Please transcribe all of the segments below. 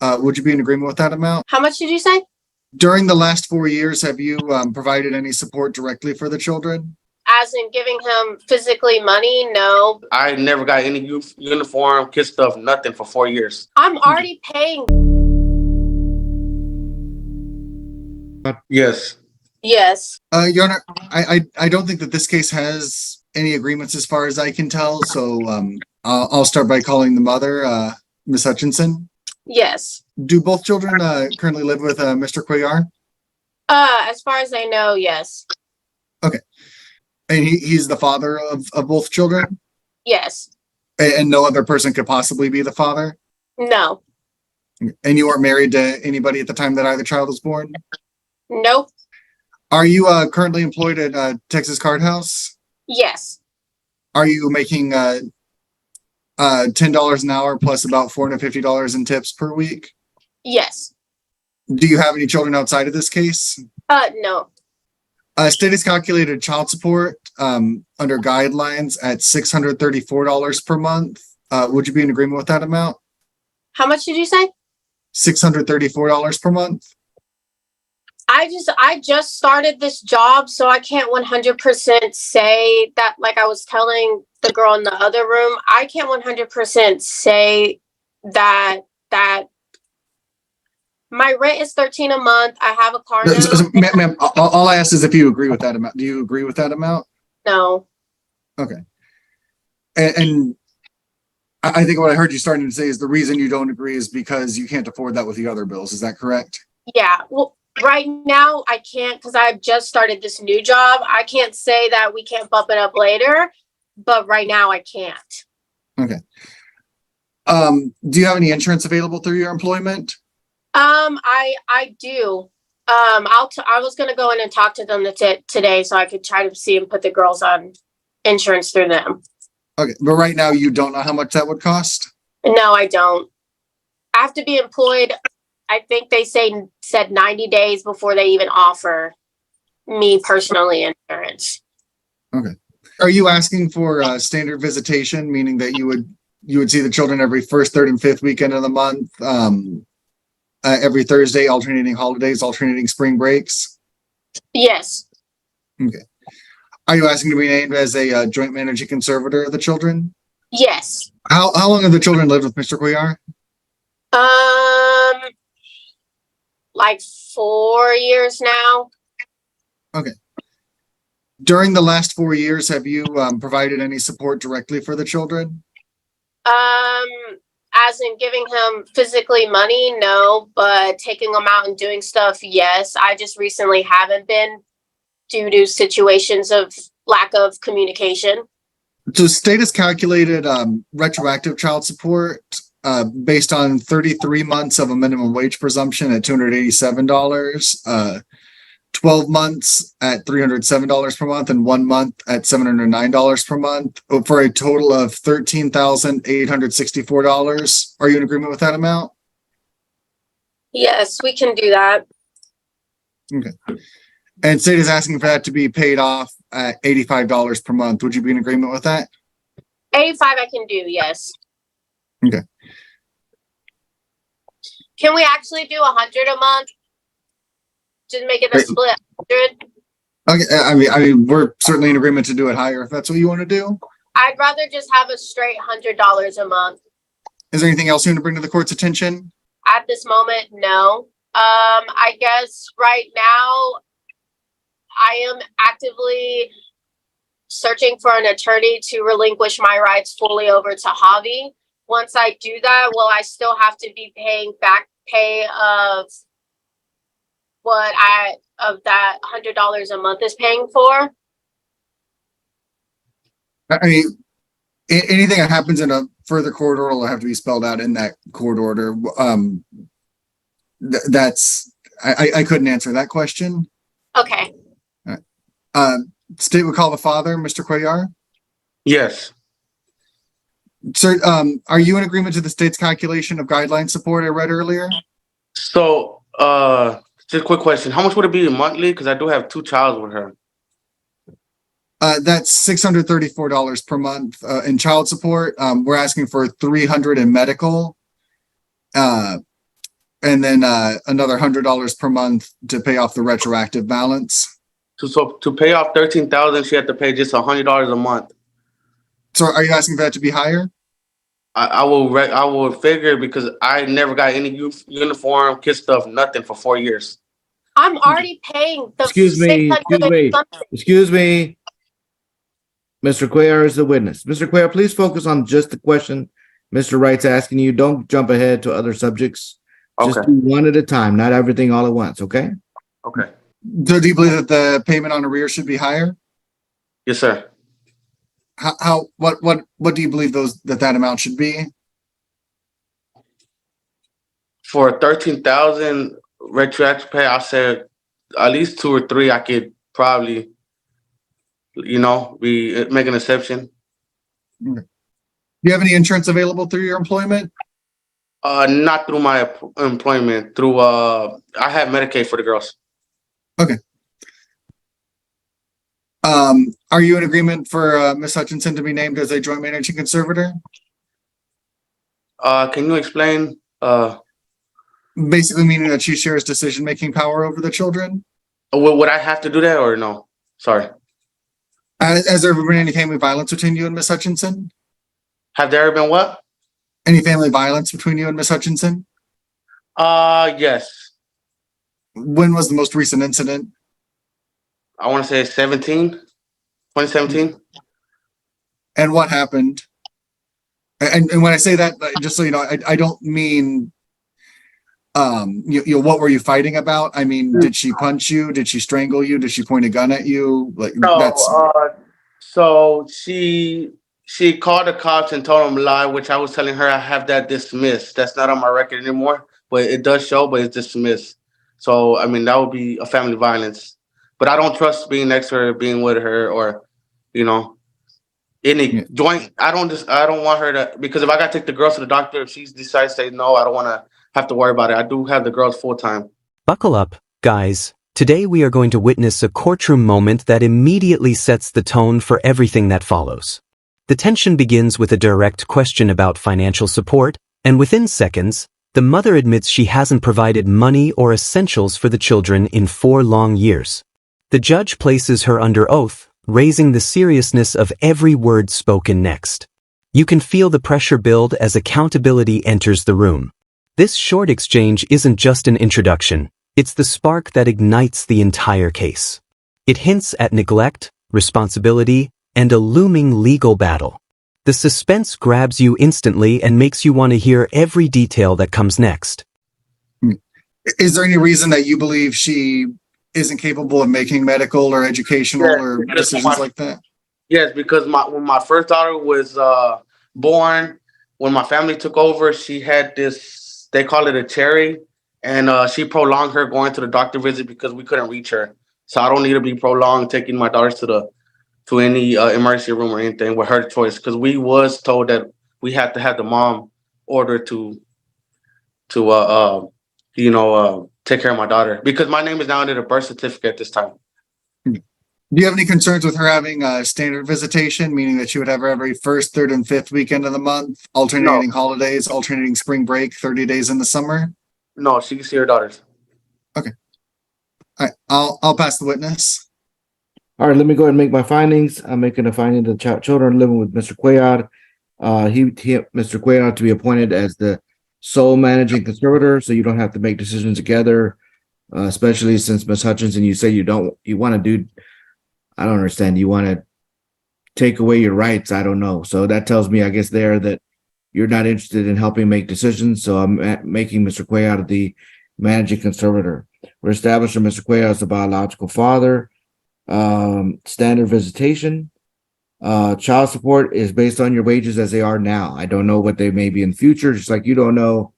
Would you be in agreement with that amount? How much did you say? During the last 4 years, have you provided any support directly for the children? As in giving him physically money? No. I never got any uniform, kid stuff, nothing for 4 years. I'm already paying. Yes. Yes. Your Honor, I don't think that this case has any agreements as far as I can tell. So I'll start by calling the mother, Ms. Hutchinson. Yes. Do both children currently live with Mr. Cuellar? As far as I know, yes. Okay. And he's the father of both children? Yes. And no other person could possibly be the father? No. And you weren't married to anybody at the time that either child was born? Nope. Are you currently employed at Texas Card House? Yes. Are you making $10 an hour plus about $450 in tips per week? Yes. Do you have any children outside of this case? No. State has calculated child support under guidelines at $634 per month. Would you be in agreement with that amount? How much did you say? $634 per month. I just started this job, so I can't 100% say that. Like I was telling the girl in the other room, I can't 100% say that my rent is $13 a month. I have a car now. Ma'am, all I asked is if you agree with that amount. Do you agree with that amount? No. Okay. And I think what I heard you starting to say is the reason you don't agree is because you can't afford that with the other bills. Is that correct? Yeah. Well, right now I can't because I've just started this new job. I can't say that we can't bump it up later, but right now I can't. Okay. Do you have any insurance available through your employment? I do. I was gonna go in and talk to them today so I could try to see and put the girls on insurance through them. Okay, but right now you don't know how much that would cost? No, I don't. I have to be employed. I think they said 90 days before they even offer me personally insurance. Okay. Are you asking for standard visitation, meaning that you would see the children every first, third, and fifth weekend of the month, every Thursday, alternating holidays, alternating spring breaks? Yes. Okay. Are you asking to be named as a joint managing conservator of the children? Yes. How long have the children lived with Mr. Cuellar? Like 4 years now. Okay. During the last 4 years, have you provided any support directly for the children? As in giving him physically money, no, but taking them out and doing stuff, yes. I just recently haven't been due to situations of lack of communication. So state has calculated retroactive child support based on 33 months of a minimum wage presumption at $287, 12 months at $307 per month, and 1 month at $709 per month, for a total of $13,864. Are you in agreement with that amount? Yes, we can do that. Okay. And state is asking for that to be paid off at $85 per month. Would you be in agreement with that? 85 I can do, yes. Okay. Can we actually do 100 a month? Just make it a split 100? Okay, I mean, we're certainly in agreement to do it higher if that's what you want to do. I'd rather just have a straight $100 a month. Is there anything else you want to bring to the court's attention? At this moment, no. I guess right now I am actively searching for an attorney to relinquish my rights fully over to Javi. Once I do that, will I still have to be paying back pay of that $100 a month is paying for? I mean, anything that happens in a further court order will have to be spelled out in that court order. I couldn't answer that question. Okay. State would call the father, Mr. Cuellar. Yes. Sir, are you in agreement to the state's calculation of guideline support I read earlier? So, just a quick question. How much would it be monthly? Because I do have 2 childs with her. That's $634 per month in child support. We're asking for $300 in medical. and then another $100 per month to pay off the retroactive balance. So to pay off 13,000, she had to pay just $100 a month. So are you asking for that to be higher? I will figure because I never got any uniform, kid stuff, nothing for 4 years. I'm already paying the Excuse me, 600 something. excuse me. Mr. Cuellar is the witness. Mr. Cuellar, please focus on just the question Mr. Wright's asking you. Don't jump ahead to other subjects. Just Okay. do one at a time, not everything all at once, okay? Okay. Do you believe that the payment on arrears should be higher? Yes, sir. What do you believe that amount should be? For 13,000 retroactive pay, I said at least 2 or 3. I could probably, make an exception. Do you have any insurance available through your employment? Not through my employment. Through I have Medicaid for the girls. Are you in agreement for Ms. Hutchinson to be named as a joint managing conservator? Can you explain? Basically meaning that she shares decision-making power over the children? Would I have to do that or no? Sorry. Has there ever been any family violence between you and Ms. Hutchinson? Have there ever been what? Any family violence between you and Ms. Hutchinson? Yes. When was the most recent incident? I want to say 2017. And what happened? And when I say that, just so you know, I don't mean, what were you fighting about? I mean, did she punch you? Did she strangle you? Did she point a gun at you? Like No. So she called the cops and told them a lie, which I was telling her I have that dismissed. That's not on my record anymore, but it does show, but it's dismissed. So, I mean, that would be a family violence. But I don't trust being next to her, being with her, or, any joint. I don't want her to, because if I got to take the girls to the doctor, if she decides to say no, I don't want to have to worry about it. I do have the girls full time. Buckle up, guys. Today we are going to witness a courtroom moment that immediately sets the tone for everything that follows. The tension begins with a direct question about financial support, and within seconds, the mother admits she hasn't provided money or essentials for the children in 4 long years. The judge places her under oath, raising the seriousness of every word spoken next. You can feel the pressure build as accountability enters the room. This short exchange isn't just an introduction, it's the spark that ignites the entire case. It hints at neglect, responsibility, and a looming legal battle. The suspense grabs you instantly and makes you want to hear every detail that comes next. Is there any reason that you believe she isn't capable of making medical or educational or decisions like that? Yes, because when my first daughter was born, when my family took over, she had this, they call it a cherry, and she prolonged her going to the doctor visit because we couldn't reach her. So I don't need to be prolonged taking my daughters to any emergency room or anything with her choice, because we was told that we had to have the mom order to take care of my daughter, because my name is now under the birth certificate at this time. Do you have any concerns with her having a standard visitation, meaning that she would have her every first, third, and fifth weekend of the month, alternating holidays, alternating spring break, 30 days in the summer? No, she can see her daughters. Okay. All right, I'll pass the witness. All right, let me go ahead and make my findings. I'm making a finding that children living with Mr. Cuellar, Mr. Cuellar to be appointed as the sole managing conservator, so you don't have to make decisions together, especially since Ms. Hutchinson, you say you want to do, I don't understand, you want to take away your rights, I don't know. So that tells me, I guess, there that you're not interested in helping make decisions, so I'm making Mr. Cuellar the managing conservator. We're establishing Mr. Cuellar as the biological father. Standard visitation. Child support is based on your wages as they are now. I don't know what they may be in the future, just like you don't know.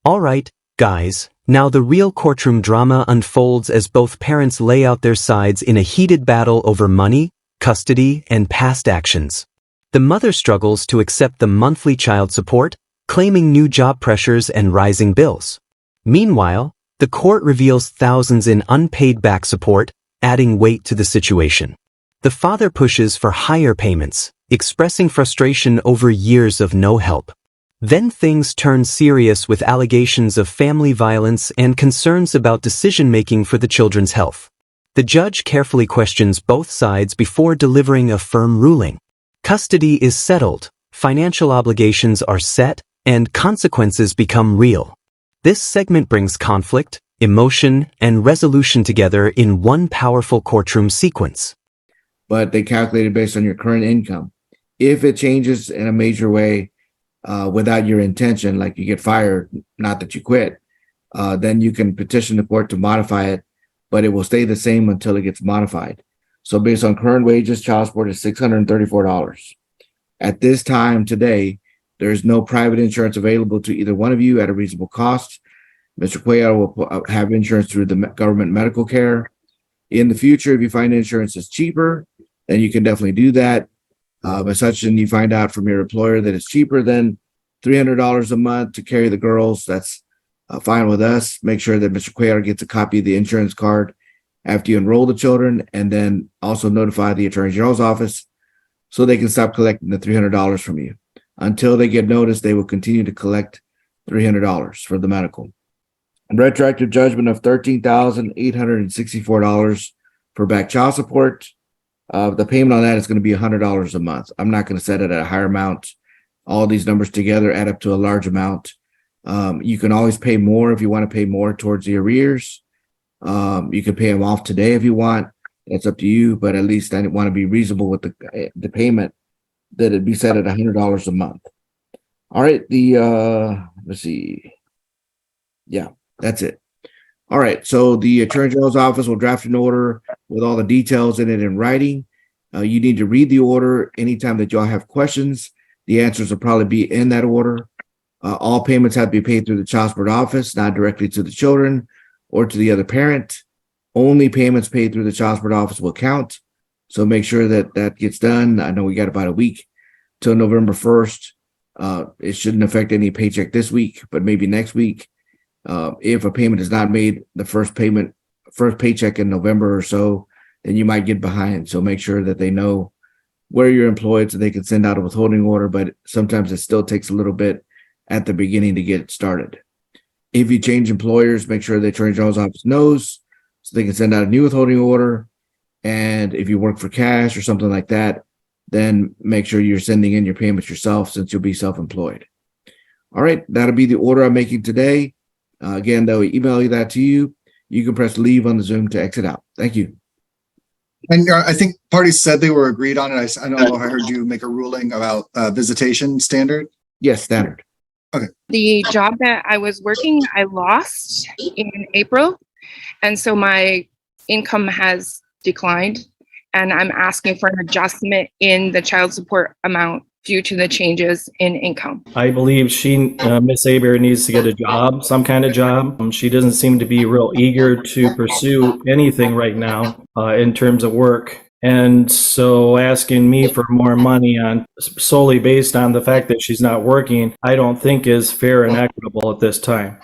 All right, guys, now the real courtroom drama unfolds as both parents lay out their sides in a heated battle over money, custody, and past actions. The mother struggles to accept the monthly child support, claiming new job pressures and rising bills. Meanwhile, the court reveals thousands in unpaid back support, adding weight to the situation. The father pushes for higher payments, expressing frustration over years of no help. Then things turn serious with allegations of family violence and concerns about decision-making for the children's health. The judge carefully questions both sides before delivering a firm ruling. Custody is settled, financial obligations are set, and consequences become real. This segment brings conflict, emotion, and resolution together in one powerful courtroom sequence. But they calculate it based on your current income. If it changes in a major way without your intention, like you get fired, not that you quit, then you can petition the court to modify it, but it will stay the same until it gets modified. So based on current wages, child support is $634. At this time today, there is no private insurance available to either one of you at a reasonable cost. Mr. Cuellar will have insurance through the government medical care. In the future, if you find insurance is cheaper, then you can definitely do that. But such and you find out from your employer that it's cheaper than $300 a month to carry the girls, that's fine with us. Make sure that Mr. Cuellar gets a copy of the insurance card after you enroll the children, and then also notify the Attorney General's office so they can stop collecting the $300 from you. Until they get notice, they will continue to collect $300 for the medical. A retroactive judgment of $13,864 for back child support. The payment on that is going to be $100 a month. I'm not going to set it at a higher amount. All these numbers together add up to a large amount. You can always pay more if you want to pay more towards the arrears. You can pay them off today if you want. That's up to you, but at least I want to be reasonable with the payment, that it be set at $100 a month. All right, let's see. Yeah, that's it. All right, so the Attorney General's office will draft an order with all the details in it in writing. You need to read the order anytime that y'all have questions. The answers will probably be in that order. All payments have to be paid through the child support office, not directly to the children or to the other parent. Only payments paid through the child support office will count. So make sure that that gets done. I know we got about a week till November 1st. It shouldn't affect any paycheck this week, but maybe next week. If a payment is not made, the first paycheck in November or so, then you might get behind. So make sure that they know where you're employed so they can send out a withholding order, but sometimes it still takes a little bit at the beginning to get started. If you change employers, make sure the Attorney General's office knows so they can send out a new withholding order. And if you work for cash or something like that, then make sure you're sending in your payments yourself since you'll be self-employed. All right, that'll be the order I'm making today. Again, they'll email that to you. You can press leave on the Zoom to exit out. Thank you. And I think parties said they were agreed on it. I don't know if I heard you make a ruling about visitation standard. Yes, standard. The job that I was working, I lost in April. And so my income has declined. And I'm asking for an adjustment in the child support amount due to the changes in income. I believe Miss Aber needs to get a job, some kind of job. She doesn't seem to be real eager to pursue anything right now in terms of work. And so asking me for more money on solely based on the fact that she's not working, I don't think is fair and equitable at this time.